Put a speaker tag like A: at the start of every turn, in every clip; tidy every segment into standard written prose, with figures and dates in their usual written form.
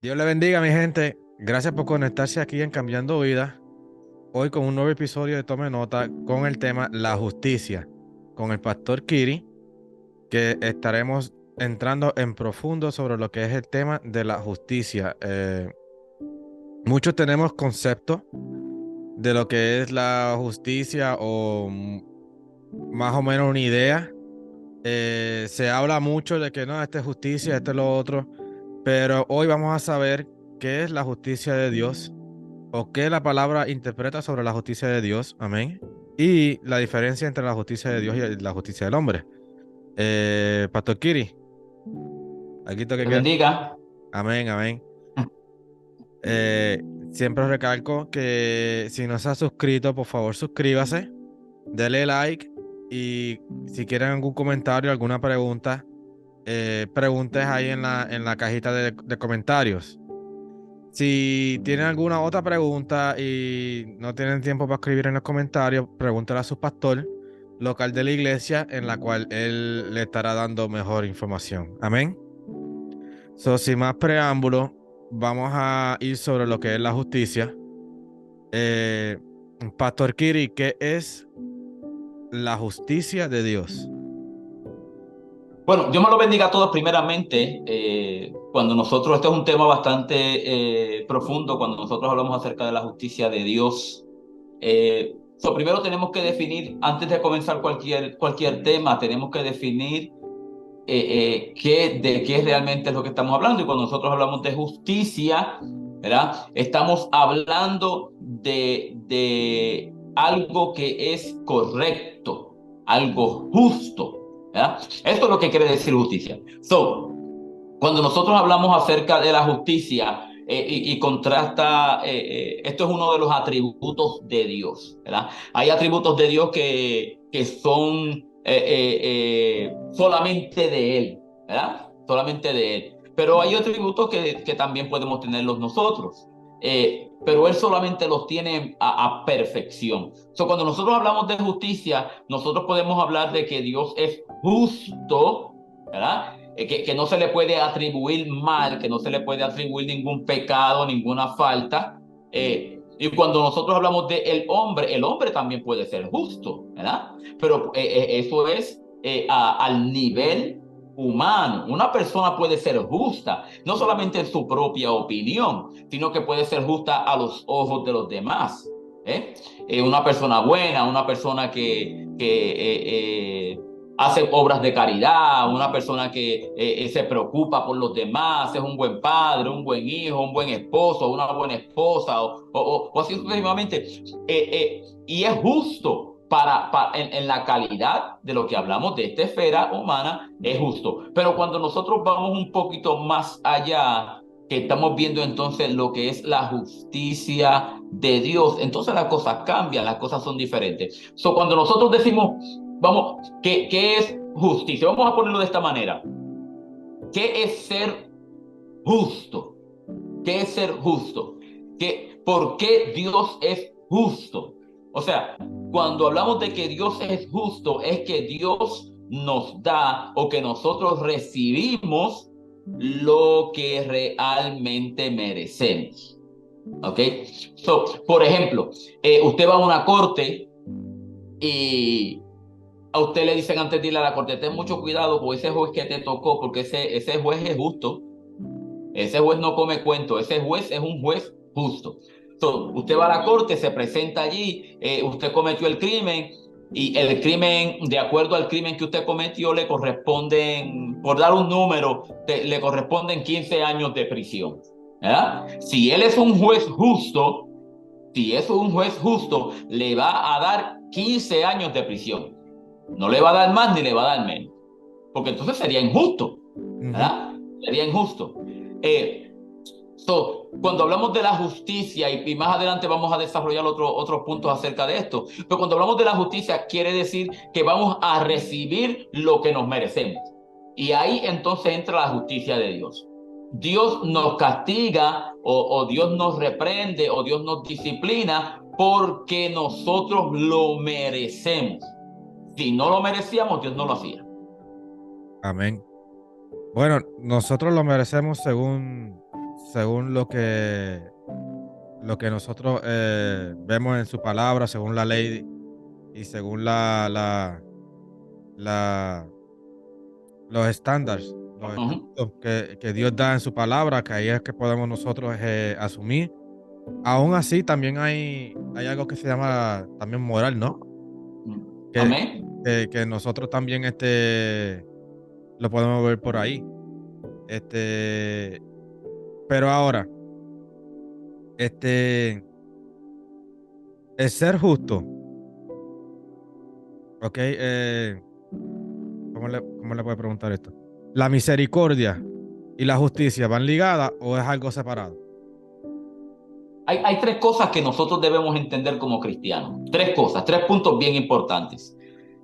A: Dios le bendiga, mi gente. Gracias por conectarse aquí en Cambiando Vida. Hoy con un nuevo episodio de Tome Nota con el tema La Justicia, con el pastor Kiri, que estaremos entrando en profundo sobre lo que es el tema de la justicia. Muchos tenemos conceptos de lo que es la justicia o más o menos una idea. Se habla mucho de que no, esta es justicia, esto es lo otro, pero hoy vamos a saber qué es la justicia de Dios o qué la palabra interpreta sobre la justicia de Dios, amén, y la diferencia entre la justicia de Dios y la justicia del hombre. Pastor Kiri, aquí toque
B: Te
A: que,
B: bendiga.
A: amén, amén. Eh, Siempre recalco que si no se ha suscrito, por favor suscríbase, dele like y si quieren algún comentario, alguna pregunta, preguntes ahí en la cajita de comentarios. Si tienen alguna otra pregunta y no tienen tiempo para escribir en los comentarios, pregúntale a su pastor local de la iglesia en la cual él le estará dando mejor información. Amén. Sin más preámbulo, vamos a ir sobre lo que es la justicia. Eh, Pastor Kiri, ¿qué es la justicia de Dios?
B: Bueno, Dios me lo bendiga a todos primeramente. Cuando nosotros, este es un tema bastante profundo, cuando nosotros hablamos acerca de la justicia de Dios. Primero tenemos que definir, antes de comenzar cualquier tema, tenemos que definir de qué realmente es lo que estamos hablando. Y cuando nosotros hablamos de justicia, ¿verdad? Estamos hablando de algo que es correcto, algo justo, ¿verdad? Esto es lo que quiere decir justicia. Cuando nosotros hablamos acerca de la justicia y contrasta, esto es uno de los atributos de Dios, ¿verdad? Hay atributos de Dios que son solamente de Él, ¿verdad? Solamente de Él. Pero hay atributos que también podemos tenerlos nosotros. Pero Él solamente los tiene a perfección. Cuando nosotros hablamos de justicia, nosotros podemos hablar de que Dios es justo, ¿verdad? Que no se le puede atribuir mal, que no se le puede atribuir ningún pecado, ninguna falta. Y cuando nosotros hablamos de el hombre también puede ser justo, ¿verdad? Pero eso es al nivel humano. Una persona puede ser justa, no solamente en su propia opinión, sino que puede ser justa a los ojos de los demás. ¿Eh? Una persona buena, una persona que hace obras de caridad, una persona que se preocupa por los demás, es un buen padre, un buen hijo, un buen esposo, una buena esposa, o así sucesivamente. Y es justo en la calidad de lo que hablamos de esta esfera humana, es justo. Pero cuando nosotros vamos un poquito más allá, que estamos viendo entonces lo que es la justicia de Dios, entonces las cosas cambian, las cosas son diferentes. Cuando nosotros decimos, vamos, ¿qué es justicia? Vamos a ponerlo de esta manera. ¿Qué es ser justo? ¿Qué es ser justo? ¿Por qué Dios es justo? O sea, cuando hablamos de que Dios es justo, es que Dios nos da o que nosotros recibimos lo que realmente merecemos. ¿Ok? Por ejemplo, usted va a una corte y a usted le dicen antes de ir a la corte, ten mucho cuidado con ese juez que te tocó, porque ese juez es justo. Ese juez no come cuento, ese juez es un juez justo. Usted va a la corte, se presenta allí, usted cometió el crimen y el crimen, de acuerdo al crimen que usted cometió, le corresponden, por dar un número, le corresponden 15 años de prisión. ¿Verdad? Si él es un juez justo, si es un juez justo, le va a dar 15 años de prisión. No le va a dar más ni le va a dar menos, porque entonces sería injusto,
A: Ujú.
B: ¿verdad? Sería injusto. Eh, cuando hablamos de la justicia, y más adelante vamos a desarrollar otros puntos acerca de esto, pero cuando hablamos de la justicia quiere decir que vamos a recibir lo que nos merecemos. Y ahí entonces entra la justicia de Dios. Dios nos castiga o Dios nos reprende o Dios nos disciplina porque nosotros lo merecemos. Si no lo merecíamos, Dios no lo hacía.
A: Amén. Bueno, nosotros lo merecemos según lo que nosotros vemos en su palabra, según la ley y según la, los estándares, los
B: Ujú.
A: estatutos que Dios da en su palabra, que ahí es que podemos nosotros asumir. Aún así, también hay algo que se llama también moral, ¿no? Que,
B: Amén.
A: que nosotros también lo podemos ver por ahí. Este, pero ahora, este, el ser justo, ¿ok? ¿Cómo le puedo preguntar esto? ¿La misericordia y la justicia van ligadas o es algo separado?
B: Hay tres cosas que nosotros debemos entender como cristianos. Tres cosas, tres puntos bien importantes.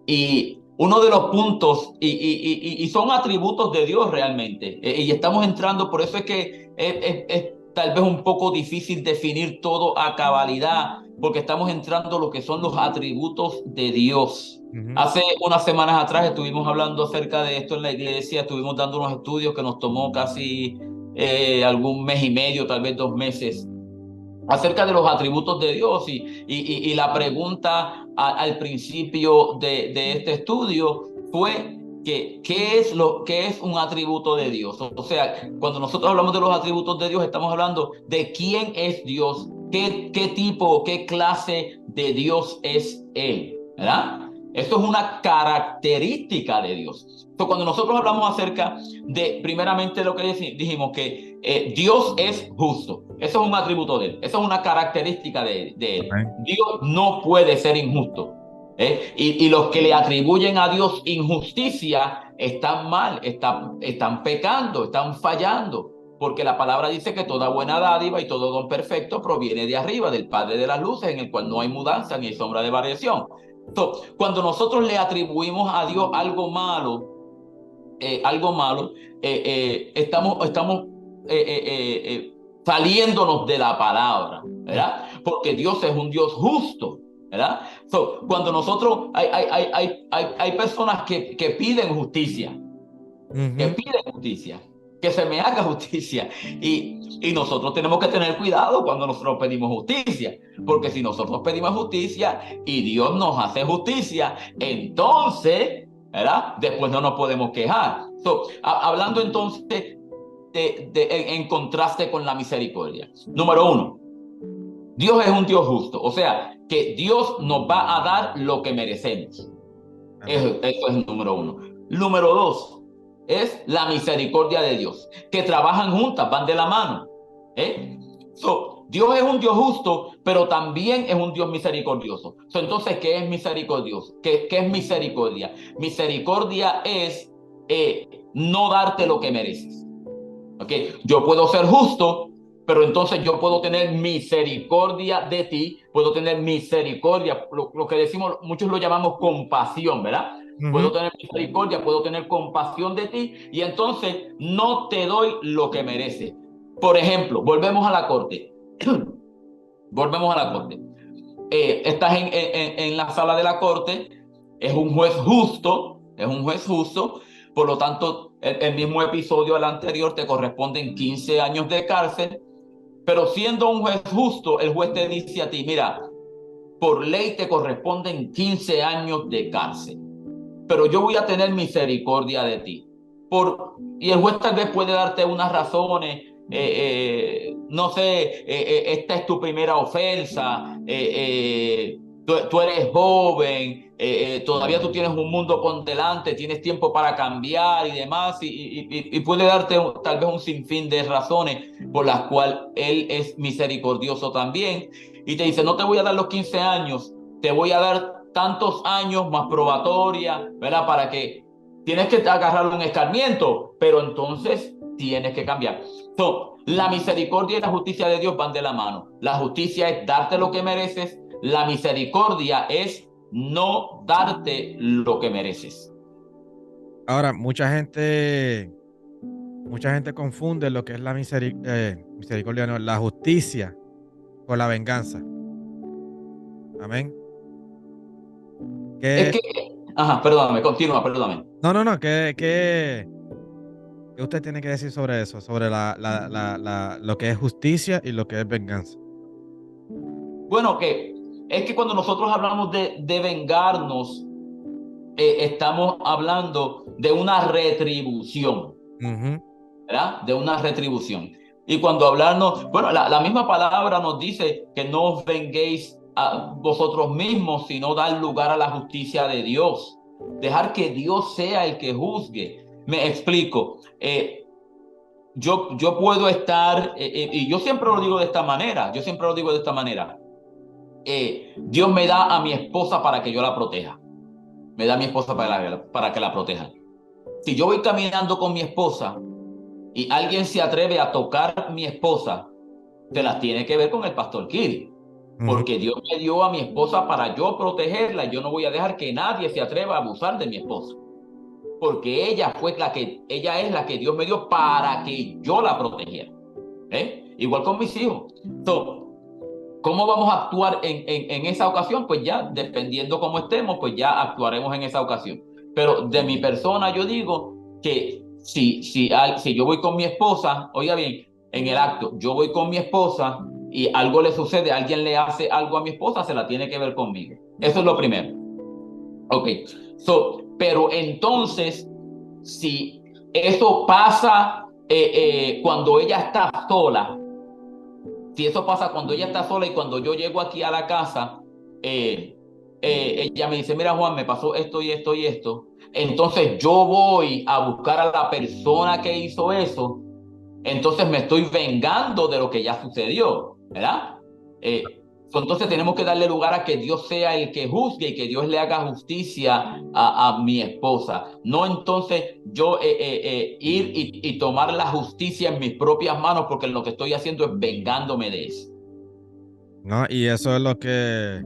B: Y uno de los puntos, y son atributos de Dios realmente, y estamos entrando, por eso es que es tal vez un poco difícil definir todo a cabalidad, porque estamos entrando lo que son los atributos de Dios.
A: Ujú.
B: Hace unas semanas atrás estuvimos hablando acerca de esto en la iglesia, estuvimos dando unos estudios que nos tomó casi algún mes y medio, tal vez 2 meses acerca de los atributos de Dios y la pregunta al principio de este estudio fue que qué es un atributo de Dios. O sea, cuando nosotros hablamos de los atributos de Dios, estamos hablando de quién es Dios, qué tipo, qué clase de Dios es Él, ¿verdad? Esto es una característica de Dios. Entonces, cuando nosotros hablamos acerca de, primeramente, lo que dijimos, que Dios es justo. Eso es un atributo de Él. Eso es una característica de Él.
A: Amén.
B: Dios no puede ser injusto. Y los que le atribuyen a Dios injusticia están mal, están pecando, están fallando. Porque la palabra dice que toda buena dádiva y todo don perfecto proviene de arriba, del Padre de las luces, en el cual no hay mudanza ni hay sombra de variación. Entonces, cuando nosotros le atribuimos a Dios algo malo, estamos saliéndonos de la palabra, ¿verdad? Porque Dios es un Dios justo, ¿verdad? Cuando nosotros, hay personas que piden justicia, que
A: Ujú.
B: piden justicia, que se me haga justicia. Y nosotros tenemos que tener cuidado cuando nosotros pedimos justicia, porque si nosotros pedimos justicia y Dios nos hace justicia, entonces, ¿verdad? Después no nos podemos quejar. Hablando entonces en contraste con la misericordia. Número uno, Dios es un Dios justo, o sea, que Dios nos va a dar lo que merecemos.
A: Amén.
B: Eso es número uno. Número dos es la misericordia de Dios, que trabajan juntas, van de la mano. ¿eh? Dios es un Dios justo, pero también es un Dios misericordioso. Entonces, ¿qué es misericordioso? ¿Qué es misericordia? Misericordia es no darte lo que mereces. ¿Okay? Yo puedo ser justo, pero entonces yo puedo tener misericordia de ti, puedo tener misericordia, lo que decimos, muchos lo llamamos compasión, ¿verdad? Puedo
A: Ujú.
B: tener misericordia, puedo tener compasión de ti y entonces no te doy lo que mereces. Por ejemplo, volvemos a la corte. Volvemos a la corte. Estás en la sala de la corte, es un juez justo, por lo tanto, el mismo episodio al anterior te corresponden 15 años de cárcel, pero siendo un juez justo, el juez te dice a ti, mira, por ley te corresponden 15 años de cárcel, pero yo voy a tener misericordia de ti. Y el juez tal vez puede darte unas razones, no sé, esta es tu primera ofensa, tú eres joven, todavía tú tienes un mundo por delante, tienes tiempo para cambiar y demás, y puede darte tal vez un sinfín de razones por las cuales él es misericordioso también, y te dice, no te voy a dar los 15 años, te voy a dar tantos años más probatoria, ¿verdad? Para que tienes que agarrar un escarmiento, pero entonces tienes que cambiar. La misericordia y la justicia de Dios van de la mano. La justicia es darte lo que mereces, la misericordia es no darte lo que mereces.
A: Ahora, mucha gente confunde lo que es la misericordia, no, la justicia con la venganza. Amén.
B: Es
A: Que,
B: que, ajá, perdóname, continúa, perdóname.
A: no, no, no, ¿Qué usted tiene que decir sobre eso? Sobre lo que es justicia y lo que es venganza.
B: Bueno, que es que cuando nosotros hablamos de vengarnos, estamos hablando de una retribución,
A: Ujú,
B: ¿verdad? De una retribución. Y cuando hablarnos, bueno, la misma palabra nos dice que no os venguéis a vosotros mismos, sino dar lugar a la justicia de Dios. Dejar que Dios sea el que juzgue. Me explico. Yo puedo estar, y yo siempre lo digo de esta manera, yo siempre lo digo de esta manera. Dios me da a mi esposa para que yo la proteja. Me da a mi esposa para que la proteja. Si yo voy caminando con mi esposa y alguien se atreve a tocar mi esposa, se las tiene que ver con el pastor Kiri.
A: ujú.
B: Porque Dios me dio a mi esposa para yo protegerla. Yo no voy a dejar que nadie se atreva a abusar de mi esposa. Porque ella es la que Dios me dio para que yo la protegiera. Igual con mis hijos. So, ¿cómo vamos a actuar en esa ocasión? Pues ya, dependiendo cómo estemos, pues ya actuaremos en esa ocasión. Pero de mi persona yo digo que si yo voy con mi esposa, oiga bien, en el acto, yo voy con mi esposa y algo le sucede, alguien le hace algo a mi esposa, se la tiene que ver conmigo. Eso es lo primero. Ok. Pero entonces, si eso pasa cuando ella está sola, si eso pasa cuando ella está sola y cuando yo llego aquí a la casa, ella me dice, mira Juan, me pasó esto y esto y esto. Entonces yo voy a buscar a la persona que hizo eso. Entonces me estoy vengando de lo que ya sucedió, ¿verdad? Entonces tenemos que darle lugar a que Dios sea el que juzgue y que Dios le haga justicia a mi esposa. No entonces yo ir y tomar la justicia en mis propias manos porque lo que estoy haciendo es vengándome de eso.
A: ¿No? Y eso es lo que...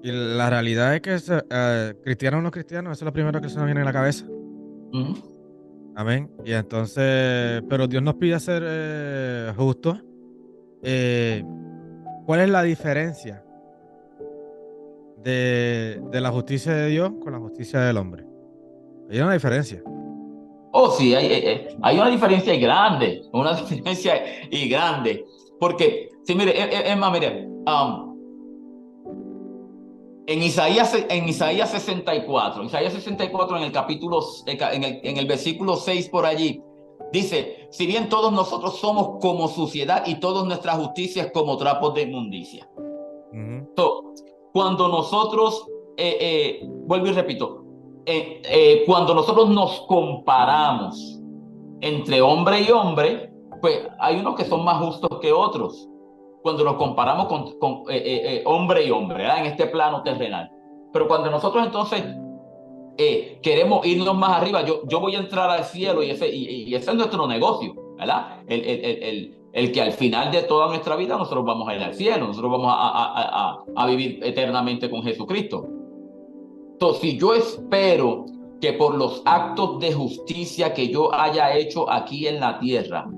A: Y la realidad es que cristianos o no cristianos, eso es lo primero que se nos viene a la cabeza.
B: Ujú.
A: Amén. Y entonces, pero Dios nos pide ser justos. Eh, ¿Cuál es la diferencia de la justicia de Dios con la justicia del hombre? Hay una diferencia.
B: Oh, sí, hay una diferencia grande, una diferencia y grande. Porque, sí, mire, es más, mire, en Isaías 64, en el capítulo, en el versículo 6 por allí, dice, si bien todos nosotros somos como suciedad y todas nuestras justicias como trapos de inmundicia.
A: Ujú,
B: So, cuando nosotros, vuelvo y repito, cuando nosotros nos comparamos entre hombre y hombre, pues hay unos que son más justos que otros. Cuando nos comparamos con hombre y hombre, ¿verdad? En este plano terrenal. Pero cuando nosotros entonces queremos irnos más arriba, yo voy a entrar al cielo y ese es nuestro negocio, ¿verdad? El que al final de toda nuestra vida nosotros vamos a ir al cielo, nosotros vamos a vivir eternamente con Jesucristo. Entonces, si yo espero que por los actos de justicia que yo haya hecho aquí en la tierra,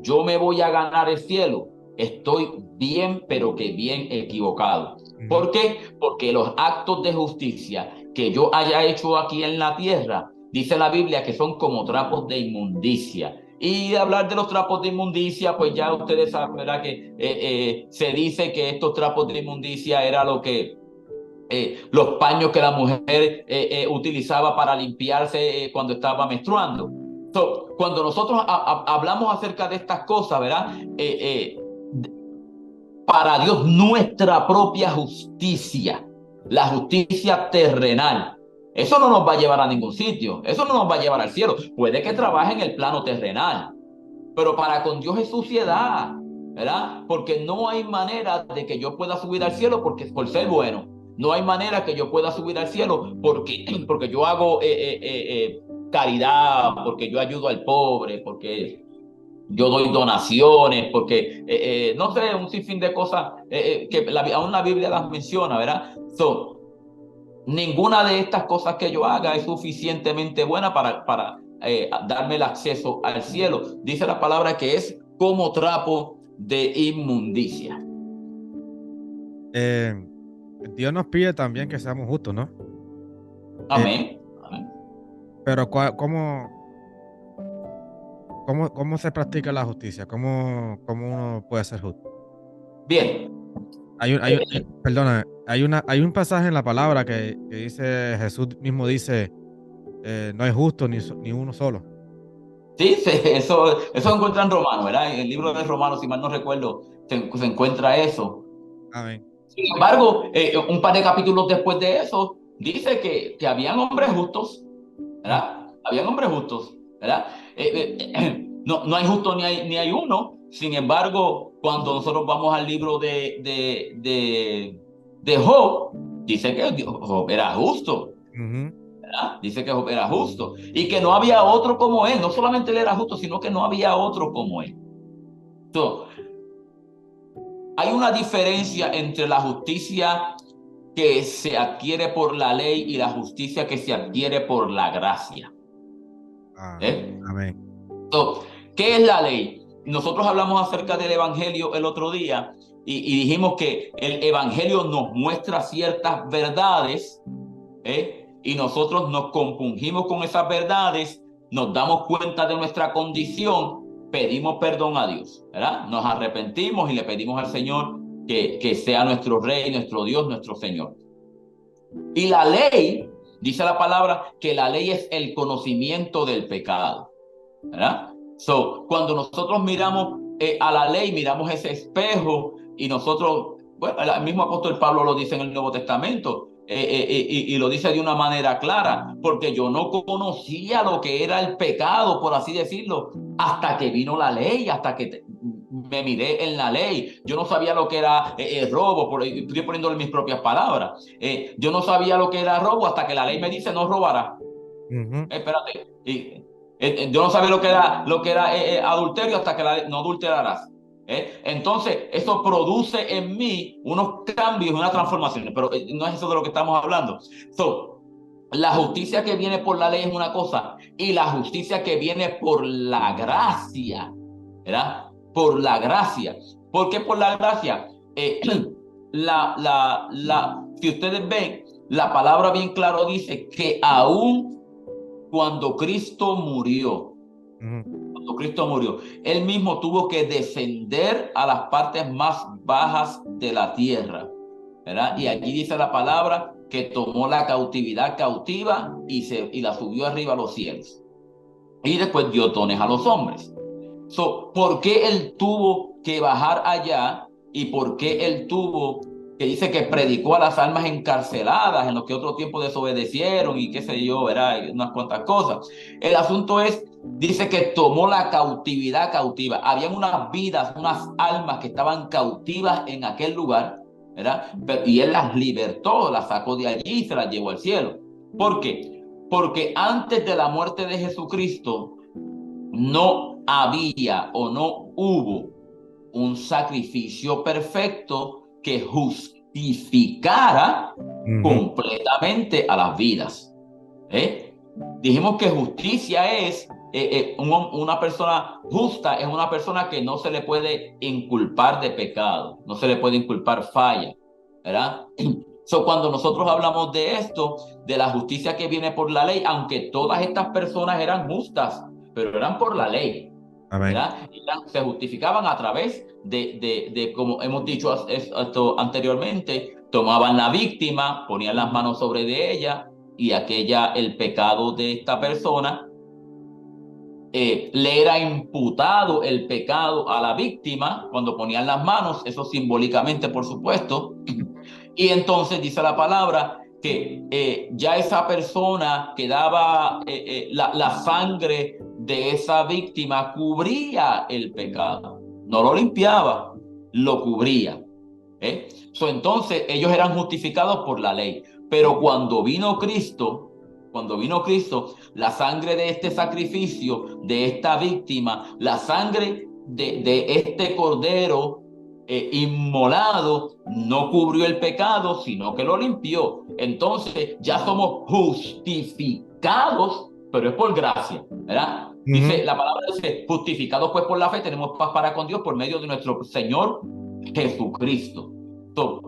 B: yo me voy a ganar el cielo, estoy bien, pero que bien equivocado.
A: ujú.
B: ¿Por qué? Porque los actos de justicia que yo haya hecho aquí en la tierra, dice la Biblia que son como trapos de inmundicia. Y hablar de los trapos de inmundicia, pues ya ustedes saben, ¿verdad? Que se dice que estos trapos de inmundicia era lo que los paños que la mujer utilizaba para limpiarse cuando estaba menstruando. Cuando nosotros hablamos acerca de estas cosas, ¿verdad? Para Dios, nuestra propia justicia, la justicia terrenal, eso no nos va a llevar a ningún sitio, eso no nos va a llevar al cielo. Puede que trabaje en el plano terrenal, pero para con Dios es suciedad, ¿verdad? Porque no hay manera de que yo pueda subir al cielo porque por ser bueno. No hay manera que yo pueda subir al cielo porque yo hago caridad, porque yo ayudo al pobre, porque yo doy donaciones, porque, no sé, un sinfín de cosas que aún la Biblia las menciona, ¿verdad? Ninguna de estas cosas que yo haga es suficientemente buena para darme el acceso al cielo. Dice la palabra que es como trapo de inmundicia.
A: Eh, Dios nos pide también que seamos justos, ¿no? Eh,
B: Amén. Amén.
A: pero ¿cómo? cómo se practica la justicia? ¿Cómo uno puede ser justo?
B: Bien,
A: Perdona, hay un pasaje en la palabra que dice, Jesús mismo dice, no hay justo ni uno solo.
B: sí, eso se encuentra en Romanos, ¿verdad? En el libro de Romanos, si mal no recuerdo, se encuentra eso.
A: Amén.
B: Sin embargo, un par de capítulos después de eso, dice que habían hombres justos,
A: Mm,
B: ¿verdad? Habían hombres justos, ¿verdad? No hay justo ni hay uno. Sin embargo, cuando nosotros vamos al libro de Job, dice que Job era justo,
A: ujú.
B: ¿verdad? Dice que Job era justo y que no había otro como él. No solamente él era justo, sino que no había otro como él. Entonces, hay una diferencia entre la justicia que se adquiere por la ley y la justicia que se adquiere por la gracia.
A: Ah,
B: ¿Eh?
A: amén.
B: So, ¿qué es la ley? Nosotros hablamos acerca del Evangelio el otro día y dijimos que el Evangelio nos muestra ciertas verdades, y nosotros nos compungimos con esas verdades, nos damos cuenta de nuestra condición, pedimos perdón a Dios, ¿verdad? Nos arrepentimos y le pedimos al Señor que sea nuestro Rey, nuestro Dios, nuestro Señor. Y la ley, dice la palabra, que la ley es el conocimiento del pecado, ¿verdad? So, cuando nosotros miramos a la ley, miramos ese espejo y nosotros, bueno, el mismo apóstol Pablo lo dice en el Nuevo Testamento, y lo dice de una manera clara, porque yo no conocía lo que era el pecado, por así decirlo, hasta que vino la ley, hasta que me miré en la ley. Yo no sabía lo que era robo, estoy poniéndole mis propias palabras. Yo no sabía lo que era robo hasta que la ley me dice no robarás.
A: Ujú.
B: Espérate. Yo no sabía lo que era adulterio hasta que no adulterarás. Entonces, eso produce en mí unos cambios, unas transformaciones, pero no es eso de lo que estamos hablando. So, la justicia que viene por la ley es una cosa y la justicia que viene por la gracia, ¿verdad? Por la gracia. ¿Por qué por la gracia? Si ustedes ven, la palabra bien claro dice que aún cuando Cristo murió,
A: Ujú.
B: cuando Cristo murió, él mismo tuvo que descender a las partes más bajas de la tierra, ¿verdad? Y aquí dice la palabra que tomó la cautividad cautiva y la subió arriba a los cielos. Y después dio dones a los hombres. ¿Por qué él tuvo que bajar allá y por qué él tuvo que dice que predicó a las almas encarceladas en los que otro tiempo desobedecieron y qué sé yo, verá, unas cuantas cosas? El asunto es, dice que tomó la cautividad cautiva. Habían unas vidas, unas almas que estaban cautivas en aquel lugar, ¿verdad? Y él las libertó, las sacó de allí y se las llevó al cielo. ¿Por qué? Porque antes de la muerte de Jesucristo, no había o no hubo un sacrificio perfecto que justificara
A: Ujú.
B: completamente a las vidas. ¿eh? Dijimos que justicia es una persona justa, es una persona que no se le puede inculpar de pecado, no se le puede inculpar falla, ¿verdad? Cuando nosotros hablamos de esto, de la justicia que viene por la ley, aunque todas estas personas eran justas, pero eran por la ley,
A: Amén.
B: ¿verdad? Se justificaban a través como hemos dicho esto anteriormente, tomaban la víctima, ponían las manos sobre de ella y el pecado de esta persona, le era imputado el pecado a la víctima cuando ponían las manos, eso simbólicamente, por supuesto, y entonces dice la palabra que ya esa persona que daba la sangre de esa víctima cubría el pecado, no lo limpiaba, lo cubría. Entonces ellos eran justificados por la ley, pero cuando vino Cristo, la sangre de este sacrificio, de esta víctima, la sangre de este cordero inmolado, no cubrió el pecado, sino que lo limpió. Entonces ya somos justificados, pero es por gracia, ¿verdad?
A: Ujú.
B: Dice, la palabra dice, justificados pues por la fe, tenemos paz para con Dios por medio de nuestro Señor Jesucristo. So,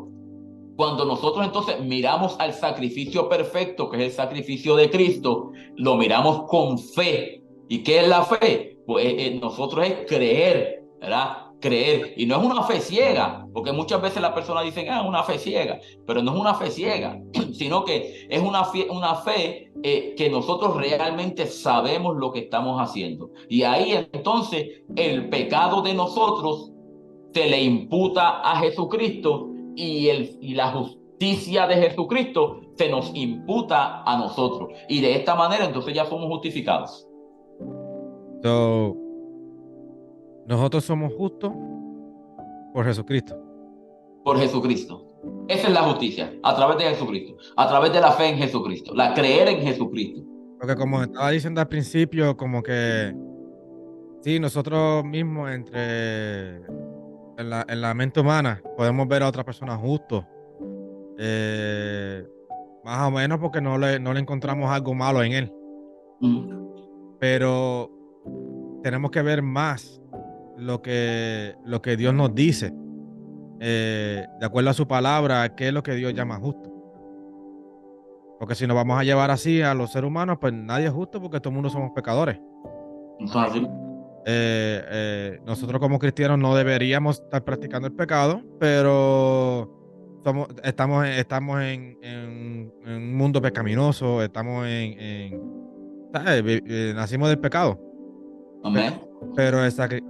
B: cuando nosotros entonces miramos al sacrificio perfecto, que es el sacrificio de Cristo, lo miramos con fe. ¿Y qué es la fe? Pues, nosotros es creer, ¿verdad? Creer. Y no es una fe ciega, porque muchas veces las personas dicen, una fe ciega, pero no es una fe ciega, sino que es una fe que nosotros realmente sabemos lo que estamos haciendo. Y ahí entonces el pecado de nosotros se le imputa a Jesucristo y la justicia de Jesucristo se nos imputa a nosotros. Y de esta manera entonces ya somos justificados.
A: So, nosotros somos justos por Jesucristo.
B: Por Jesucristo. Esa es la justicia, a través de Jesucristo, a través de la fe en Jesucristo, la creer en Jesucristo.
A: Porque como estaba diciendo al principio, como que sí, nosotros mismos en la mente humana podemos ver a otra persona justo. eh, Más o menos porque no le encontramos algo malo en él. Pero tenemos que ver más lo que Dios nos dice, de acuerdo a su palabra, qué es lo que Dios llama justo. Porque si nos vamos a llevar así a los seres humanos, pues nadie es justo porque todo el mundo somos pecadores.
B: Entonces,
A: Nosotros como cristianos no deberíamos estar practicando el pecado, pero estamos en un mundo pecaminoso, estamos ¿sabes? Nacimos del pecado.
B: amén.
A: Pero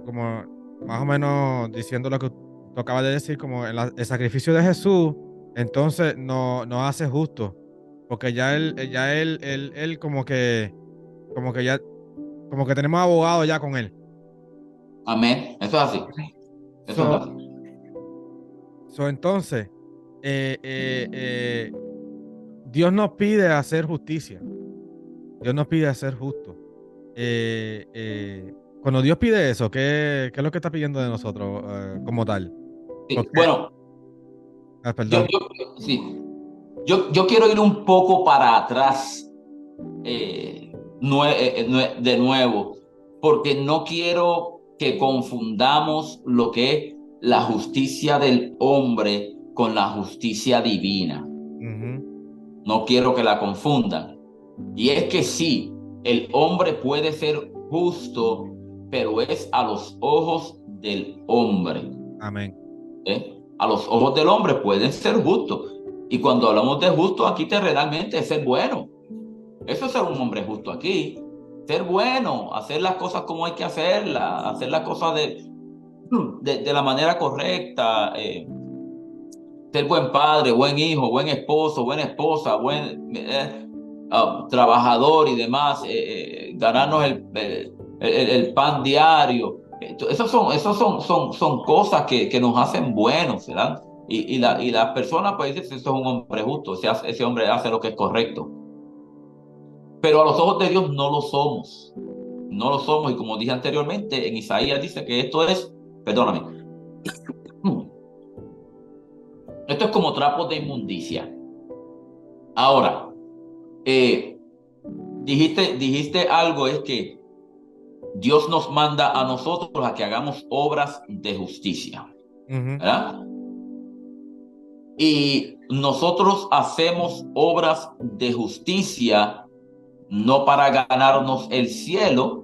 A: como más o menos diciendo lo que tú acabas de decir, como el sacrificio de Jesús, entonces nos hace justo, porque él como que ya, como que tenemos abogado ya con él.
B: Amén. Eso es así. Eso es
A: So,
B: así.
A: entonces, eh, eh, eh, Dios nos pide hacer justicia. Dios nos pide hacer justo. Cuando Dios pide eso, ¿qué es lo que está pidiendo de nosotros como tal?
B: Sí.
A: Porque,
B: Bueno,
A: perdón.
B: sí. Yo quiero ir un poco para atrás de nuevo, porque no quiero que confundamos lo que es la justicia del hombre con la justicia divina.
A: Ujú.
B: No quiero que la confundan. Y es que sí, el hombre puede ser justo, pero es a los ojos del hombre.
A: Amén.
B: A los ojos del hombre pueden ser justos. Y cuando hablamos de justo aquí terrenalmente es ser bueno. Eso es ser un hombre justo aquí. Ser bueno, hacer las cosas como hay que hacerlas, hacer las cosas de la manera correcta, ser buen padre, buen hijo, buen esposo, buena esposa, buen trabajador y demás, ganarnos el pan diario. Son cosas que nos hacen buenos, ¿verdad? Y las personas pues dicen, eso es un hombre justo, ese hombre hace lo que es correcto. Pero a los ojos de Dios no lo somos. No lo somos. Y como dije anteriormente, en Isaías dice que perdóname, esto es como trapos de inmundicia. Ahora, eh, dijiste algo, es que Dios nos manda a nosotros a que hagamos obras de justicia,
A: Ujú.
B: ¿verdad? Y nosotros hacemos obras de justicia no para ganarnos el cielo,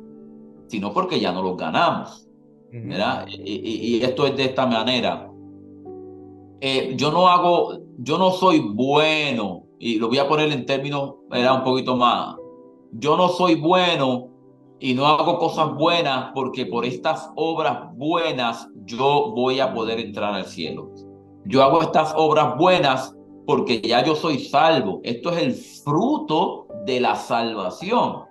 B: sino porque ya no los ganamos,
A: Ujú.
B: ¿verdad? Y esto es de esta manera. Yo no soy bueno, y lo voy a poner en términos, era un poquito más. Yo no soy bueno y no hago cosas buenas porque por estas obras buenas yo voy a poder entrar al cielo. Yo hago estas obras buenas porque ya yo soy salvo. Esto es el fruto de la salvación.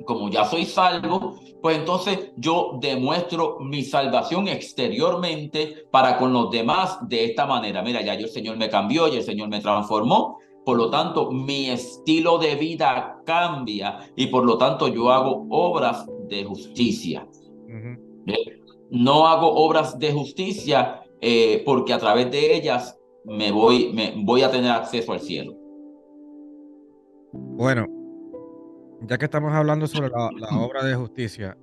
B: Como ya soy salvo, pues entonces yo demuestro mi salvación exteriormente para con los demás de esta manera. Mira, ya el Señor me cambió, ya el Señor me transformó. Por lo tanto, mi estilo de vida cambia y por lo tanto yo hago obras de justicia.
A: Ujú.
B: No hago obras de justicia porque a través de ellas me voy a tener acceso al cielo.
A: Bueno, ya que estamos hablando sobre la obra de justicia,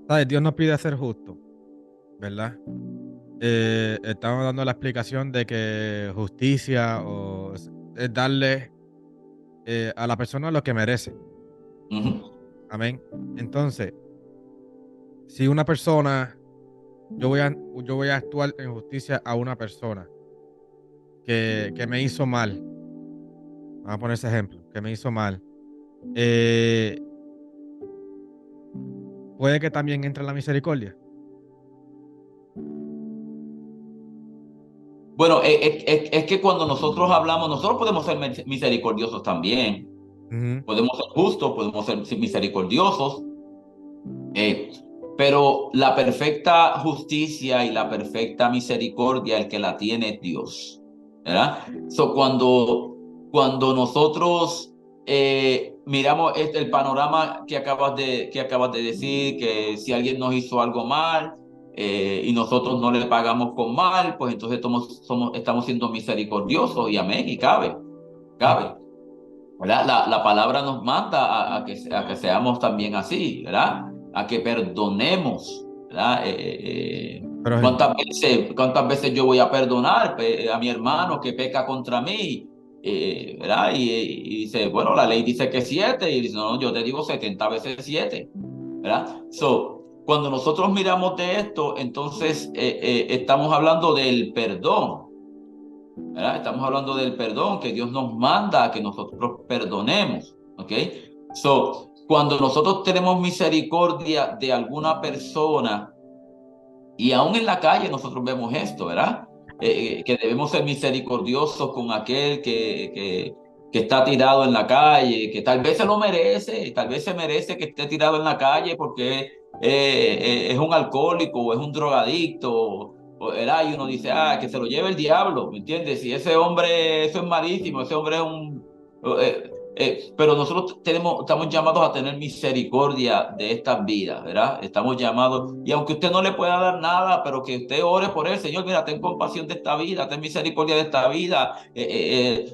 A: ¿sabes? Dios nos pide ser justo, ¿verdad? Estamos dando la explicación de que justicia es darle a la persona lo que merece.
B: Ujú.
A: Amén. Entonces, si una persona, yo voy a actuar en justicia a una persona que me hizo mal, vamos a poner ese ejemplo, que me hizo mal, eh, puede que también entre la misericordia.
B: Bueno, es que cuando nosotros hablamos, nosotros podemos ser misericordiosos también,
A: Ujú.
B: podemos ser justos, podemos ser misericordiosos, eh, pero la perfecta justicia y la perfecta misericordia, el que la tiene es Dios, ¿verdad? So, cuando nosotros miramos el panorama que acabas de decir, que si alguien nos hizo algo mal y nosotros no le pagamos con mal, pues entonces estamos siendo misericordiosos y amén, y cabe. ¿Verdad? La palabra nos manda a que seamos también así, ¿verdad? A que perdonemos, ¿verdad?
A: Pero
B: ¿Cuántas veces yo voy a perdonar a mi hermano que peca contra mí? ¿Verdad? Y dice, bueno, la ley dice que 7, y dice, no, yo te digo 70 veces 7, ¿verdad? So, cuando nosotros miramos de esto, entonces estamos hablando del perdón. ¿Verdad? Estamos hablando del perdón, que Dios nos manda a que nosotros perdonemos, ¿ok? So, cuando nosotros tenemos misericordia de alguna persona, y aún en la calle nosotros vemos esto, ¿verdad? Que debemos ser misericordiosos con aquel que está tirado en la calle, que tal vez se lo merece, tal vez se merece que esté tirado en la calle porque es un alcohólico o es un drogadicto, ¿verdad? Y uno dice, que se lo lleve el diablo, ¿me entiendes? Si ese hombre, eso es malísimo, ese hombre es un... pero nosotros estamos llamados a tener misericordia de estas vidas, ¿verdad? Estamos llamados, y aunque usted no le pueda dar nada, pero que usted ore por él, Señor, mira, ten compasión de esta vida, ten misericordia de esta vida,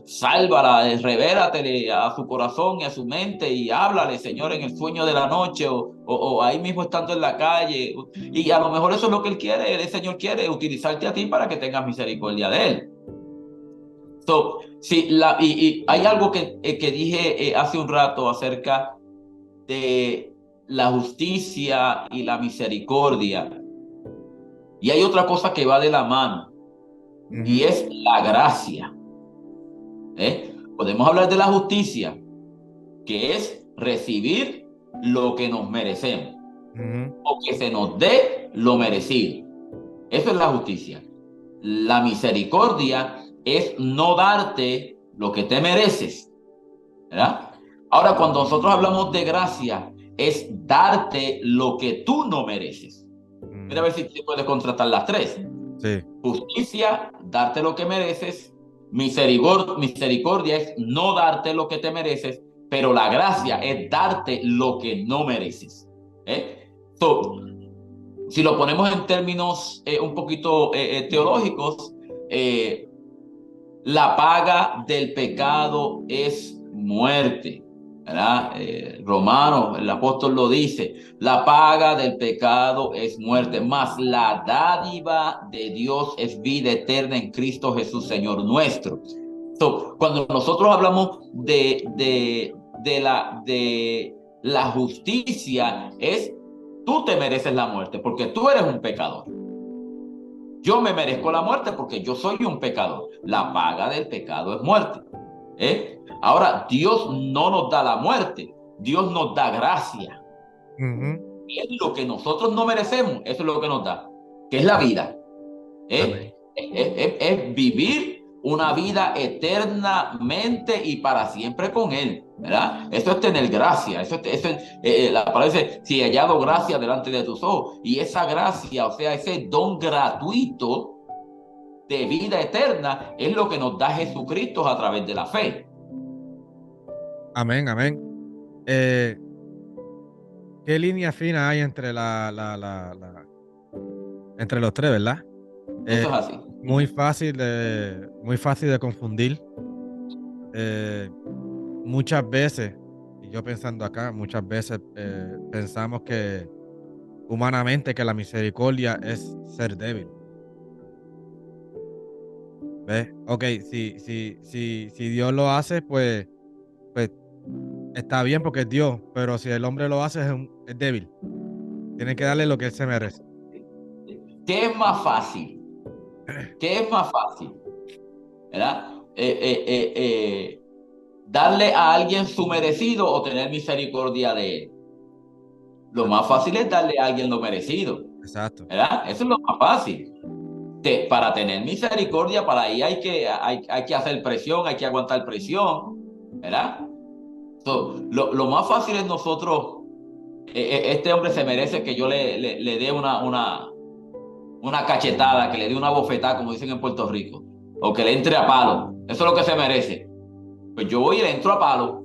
B: sálvala, revélatele a su corazón y a su mente y háblale, Señor, en el sueño de la noche o ahí mismo estando en la calle. Y a lo mejor eso es lo que él quiere, el Señor quiere utilizarte a ti para que tengas misericordia de él. So, sí, y hay algo que dije hace un rato acerca de la justicia y la misericordia. Y hay otra cosa que va de la mano, y
A: ujú,
B: es la gracia. Podemos hablar de la justicia, que es recibir lo que nos merecemos,
A: ujú,
B: o que se nos dé lo merecido. Eso es la justicia. La misericordia es no darte lo que te mereces, ¿verdad? Ahora, cuando nosotros hablamos de gracia, es darte lo que tú no mereces. Mira a
A: ujú.
B: ver si puedes contrastar las tres.
A: Sí,
B: Justicia, darte lo que mereces. Misericordia es no darte lo que te mereces, pero la gracia es darte lo que no mereces. ¿Eh? So, si lo ponemos en términos un poquito teológicos, eh, la paga del pecado es muerte, ¿verdad? Romano, el apóstol lo dice, la paga del pecado es muerte, mas la dádiva de Dios es vida eterna en Cristo Jesús, Señor nuestro. So, cuando nosotros hablamos de la justicia, es tú te mereces la muerte porque tú eres un pecador. Yo me merezco la muerte porque yo soy un pecador. La paga del pecado es muerte. Ahora, Dios no nos da la muerte, Dios nos da gracia.
A: ujú.
B: Y es lo que nosotros no merecemos, eso es lo que nos da, que es la vida.
A: Amén.
B: Es vivir una vida eternamente y para siempre con Él, ¿verdad? Eso es tener gracia, la palabra dice, si he hallado gracia delante de tus ojos, y esa gracia, o sea, ese don gratuito de vida eterna, es lo que nos da Jesucristo a través de la fe.
A: Amén, amén. Eh, ¿Qué línea fina hay entre entre los tres, ¿verdad?
B: Eso
A: Eh,
B: es así.
A: muy fácil de confundir. Eh, Muchas veces, y yo pensando acá, muchas veces pensamos que humanamente que la misericordia es ser débil. ¿Ves? Ok, si Dios lo hace, pues está bien porque es Dios, pero si el hombre lo hace es débil. Tiene que darle lo que él se merece.
B: ¿Qué es más fácil? ¿Qué es más fácil? ¿Verdad? ¿Darle a alguien su merecido o tener misericordia de él? Lo más fácil es darle a alguien lo merecido,
A: Exacto.
B: ¿verdad? Eso es lo más fácil. Para tener misericordia, para ahí hay que hacer presión, hay que aguantar presión, ¿verdad? Lo más fácil es nosotros, este hombre se merece que yo le dé una cachetada, que le dé una bofetada, como dicen en Puerto Rico, o que le entre a palo. Eso es lo que se merece. Pues yo voy y le entro a palo.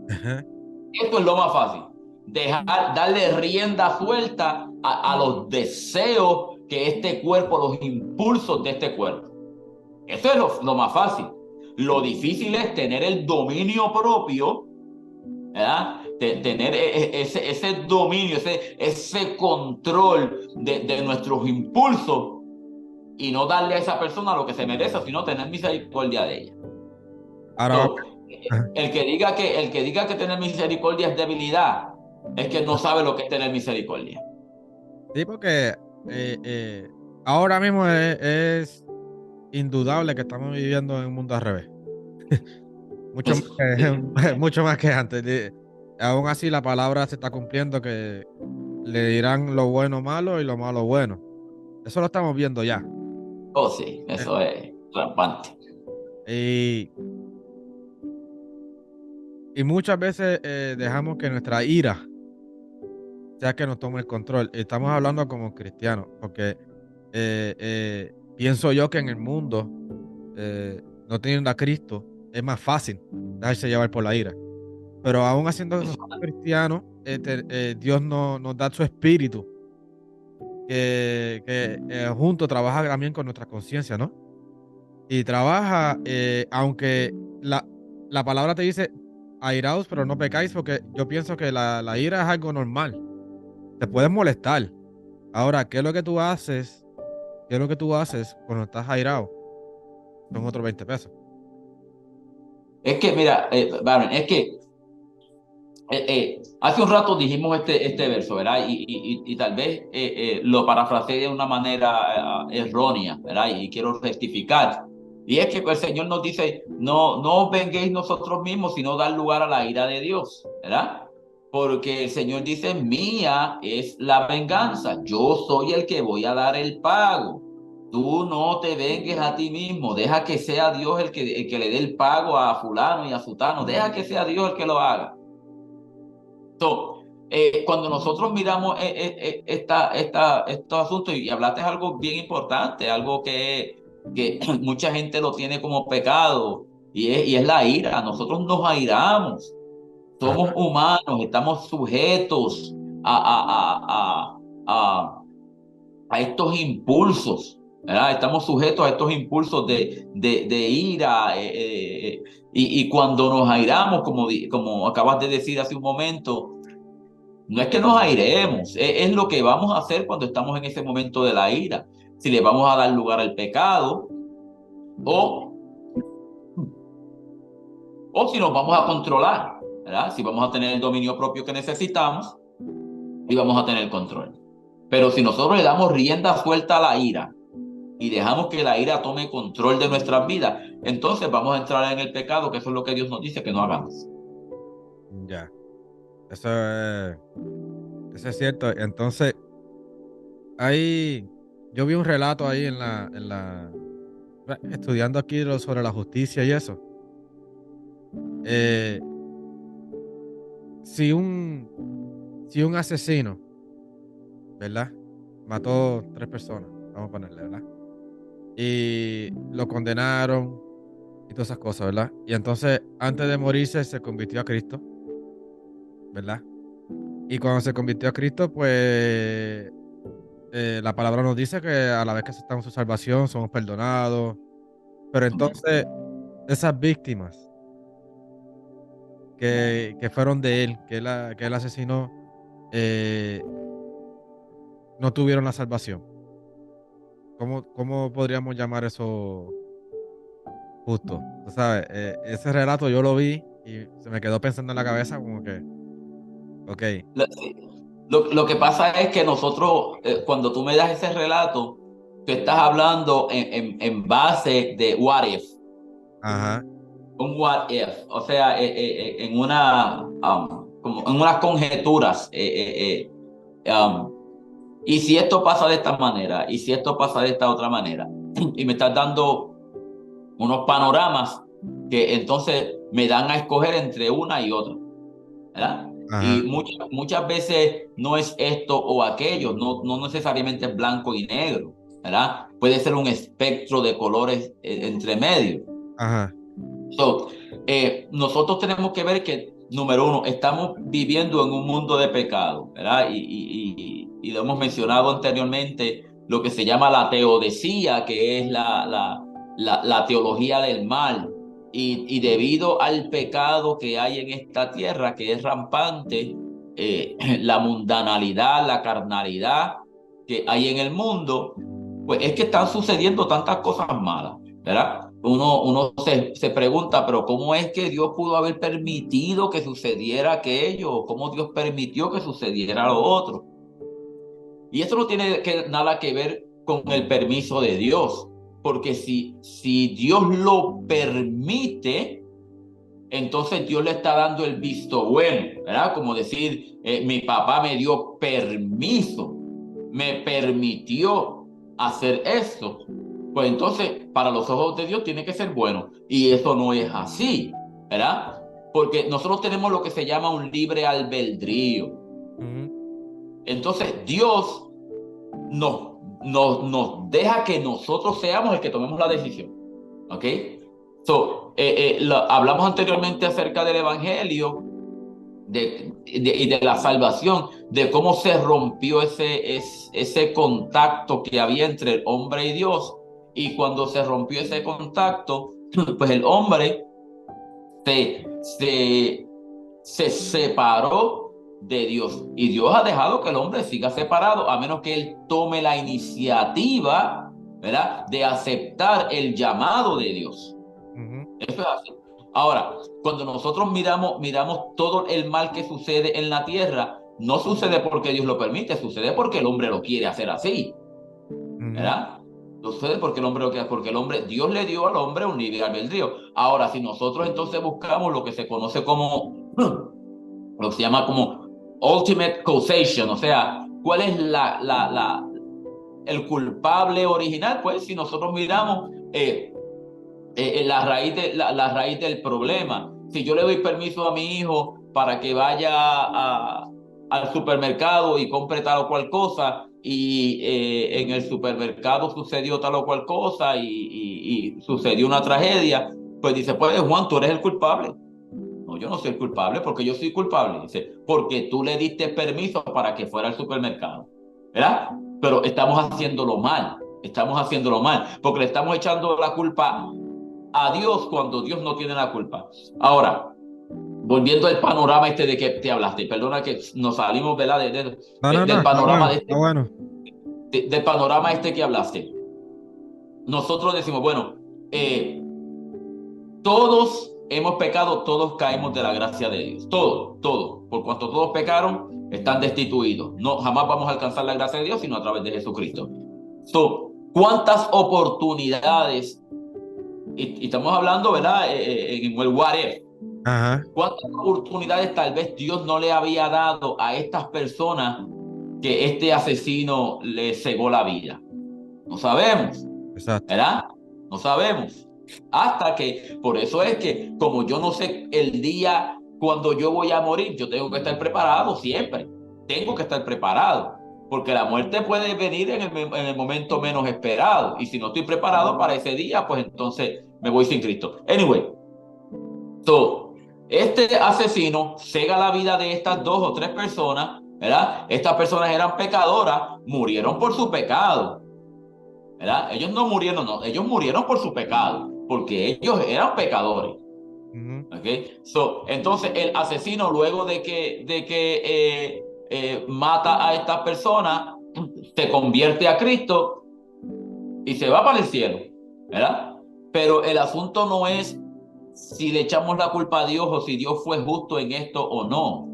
A: Ajá.
B: Esto es lo más fácil. Darle rienda suelta a los deseos que este cuerpo, los impulsos de este cuerpo. Eso es lo más fácil. Lo difícil es tener el dominio propio, ¿verdad? Tener ese dominio, ese control de nuestros impulsos y no darle a esa persona lo que se merece, sino tener misericordia de ella.
A: Ahora,
B: So,
A: ajá.
B: el que diga que tener misericordia es debilidad, es que no sabe lo que es tener misericordia.
A: Sí, porque eh, ahora mismo es indudable que estamos viviendo en un mundo al revés. Mucho más
B: Sí.
A: mucho más que antes. Aún así, la palabra se está cumpliendo que le dirán lo bueno malo y lo malo bueno. Eso lo estamos viendo ya.
B: Oh, sí,
A: Eh,
B: eso es rampante.
A: Y, y muchas veces dejamos que nuestra ira sea que nos tome el control. Estamos hablando como cristianos, porque pienso yo que en el mundo, no teniendo a Cristo, es más fácil dejarse llevar por la ira. Pero aún haciendo nosotros cristianos, Dios nos da su espíritu, que junto trabaja también con nuestra conciencia, ¿no? Y trabaja, aunque la palabra te dice airaos, pero no pecáis, porque yo pienso que la ira es algo normal. Te puedes molestar. Ahora, ¿qué es lo que tú haces? ¿Qué es lo que tú haces cuando estás airado? Son otros 20 pesos.
B: Es que, mira, Byron, es que hace un rato dijimos este verso, ¿verdad? Y tal vez lo parafraseé de una manera errónea, ¿verdad? Y quiero rectificar. Y es que el Señor nos dice, no os venguéis nosotros mismos, sino dar lugar a la ira de Dios, ¿verdad? Porque el Señor dice, mía es la venganza, yo soy el que voy a dar el pago. Tú no te vengues a ti mismo, deja que sea Dios el que le dé el pago a fulano y a sutano, deja que sea Dios el que lo haga. So, cuando nosotros miramos estos asuntos, y hablaste de algo bien importante, algo que mucha gente lo tiene como pecado, y es la ira. Nosotros nos airamos, somos
A: Ajá.
B: humanos, estamos sujetos a, a estos impulsos, ¿verdad? Estamos sujetos a estos impulsos de ira, y cuando nos airamos, como acabas de decir hace un momento, no es que nos airemos, es lo que vamos a hacer cuando estamos en ese momento de la ira. Si le vamos a dar lugar al pecado o, o si nos vamos a controlar, ¿verdad? Si vamos a tener el dominio propio que necesitamos y vamos a tener control. Pero si nosotros le damos rienda suelta a la ira y dejamos que la ira tome control de nuestras vidas, entonces vamos a entrar en el pecado, que eso es lo que Dios nos dice que no hagamos.
A: Ya. Eso es, eso es cierto. Entonces, yo vi un relato ahí estudiando aquí sobre la justicia y eso. Eh, si un asesino, ¿verdad? Mató 3 personas, vamos a ponerle, ¿verdad? Y lo condenaron y todas esas cosas, ¿verdad? Y entonces, antes de morirse, se convirtió a Cristo, ¿verdad? Y cuando se convirtió a Cristo, pues la palabra nos dice que a la vez que aceptamos su salvación, somos perdonados. Pero entonces, esas víctimas que fueron de él, que él asesinó, eh, no tuvieron la salvación. ¿Cómo podríamos llamar eso justo? Tú sabes, ese relato yo lo vi Y se me quedó pensando en la cabeza como que, ok,
B: Sí. Lo que pasa es que nosotros, cuando tú me das ese relato, tú estás hablando en base de what if,
A: ajá,
B: un what if, o sea, en una, como en unas conjeturas. Y si esto pasa de esta manera, y si esto pasa de esta otra manera, y me estás dando unos panoramas que entonces me dan a escoger entre una y otra, ¿verdad? Y
A: ajá,
B: muchas veces no es esto o aquello, no necesariamente es blanco y negro, ¿verdad? Puede ser un espectro de colores entre medio.
A: ajá,
B: So, nosotros tenemos que ver que, número uno, estamos viviendo en un mundo de pecado, ¿verdad? Y lo hemos mencionado anteriormente, lo que se llama la teodicea, que es la teología del mal. Y debido al pecado que hay en esta tierra, que es rampante, la mundanalidad, la carnalidad que hay en el mundo, pues es que están sucediendo tantas cosas malas, ¿verdad? Uno se pregunta, pero ¿cómo es que Dios pudo haber permitido que sucediera aquello? ¿Cómo Dios permitió que sucediera lo otro? Y esto no tiene nada que ver con el permiso de Dios, porque si Dios lo permite, entonces Dios le está dando el visto bueno, ¿verdad? Como decir, mi papá me dio permiso, me permitió hacer esto. Pues entonces, para los ojos de Dios tiene que ser bueno. Y eso no es así, ¿verdad? Porque nosotros tenemos lo que se llama un libre albedrío.
A: ujú,
B: Entonces, Dios nos deja que nosotros seamos el que tomemos la decisión. ¿Ok? So, hablamos anteriormente acerca del Evangelio y de la salvación, de cómo se rompió ese contacto que había entre el hombre y Dios. Y cuando se rompió ese contacto, pues el hombre se, se, se separó de Dios. Y Dios ha dejado que el hombre siga separado, a menos que él tome la iniciativa, ¿verdad?, de aceptar el llamado de Dios.
A: ujú,
B: Eso es así. Ahora, cuando nosotros miramos todo el mal que sucede en la tierra, no sucede porque Dios lo permite, sucede porque el hombre lo quiere hacer así,
A: ujú,
B: ¿verdad? No sucede porque el hombre lo quiere, porque el hombre, Dios le dio al hombre un libre albedrío. Ahora, si nosotros entonces buscamos lo que se conoce como, lo que se llama como ultimate causation, o sea, ¿cuál es el culpable original? Pues si nosotros miramos la raíz del problema. Si yo le doy permiso a mi hijo para que vaya al supermercado y compre tal o cual cosa, y en el supermercado sucedió tal o cual cosa y sucedió una tragedia, pues dice, pues Juan, tú eres el culpable. No, yo no soy el culpable porque yo soy culpable. Dice, porque tú le diste permiso para que fuera al supermercado. ¿Verdad? Pero estamos haciéndolo mal, porque le estamos echando la culpa a Dios cuando Dios no tiene la culpa. Ahora, volviendo al panorama este de que te hablaste, perdona que nos salimos, ¿verdad?
A: no, no, no,
B: Del
A: está
B: panorama
A: bueno, está bueno.
B: del panorama este que hablaste. Nosotros decimos, bueno, todos hemos pecado, todos caemos de la gracia de Dios. Todos. Por cuanto todos pecaron, están destituidos. No, jamás vamos a alcanzar la gracia de Dios, sino a través de Jesucristo. So, ¿cuántas oportunidades? Y estamos hablando, ¿verdad? En el what if.
A: Ajá,
B: ¿Cuántas oportunidades tal vez Dios no le había dado a estas personas que este asesino le cegó la vida? No sabemos,
A: exacto.
B: ¿verdad? No sabemos. Hasta que, por eso es que, como yo no sé el día cuando yo voy a morir, yo tengo que estar preparado siempre. Tengo que estar preparado. Porque la muerte puede venir en el momento menos esperado. Y si no estoy preparado para ese día, pues entonces me voy sin Cristo. Anyway, so, este asesino cega la vida de estas dos o tres personas, ¿verdad? Estas personas eran pecadoras, murieron por su pecado, ¿verdad? Ellos no murieron, no, ellos murieron por su pecado, porque ellos eran pecadores,
A: Ujú,
B: ¿ok? So, entonces el asesino, luego de que mata a estas personas, se convierte a Cristo y se va para el cielo, ¿verdad? Pero el asunto no es si le echamos la culpa a Dios o si Dios fue justo en esto o no,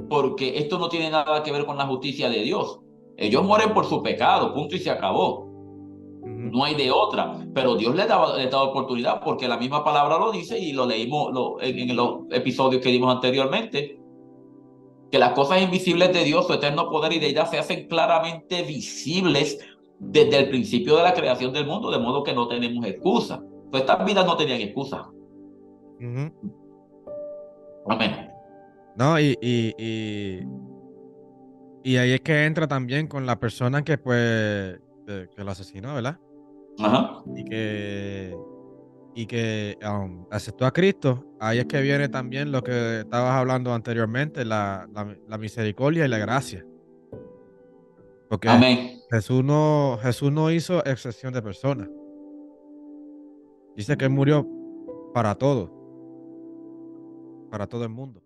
B: porque esto no tiene nada que ver con la justicia de Dios. Ellos mueren por su pecado, punto y se acabó.
A: Ujú.
B: No hay de otra, pero Dios le da oportunidad porque la misma palabra lo dice y lo leímos en los episodios que dimos anteriormente, que las cosas invisibles de Dios, su eterno poder y deidad se hacen claramente visibles desde el principio de la creación del mundo, de modo que no tenemos excusa. Pues estas vidas no tenían excusa.
A: Ujú.
B: Amén.
A: No, y ahí es que entra también con la persona que pues que lo asesinó, ¿verdad?
B: Ajá.
A: Y que aceptó a Cristo. Ahí es que viene también lo que estabas hablando anteriormente, la misericordia y la gracia. Porque
B: Amén.
A: Jesús no hizo excepción de personas. Dice que él murió para todo el mundo.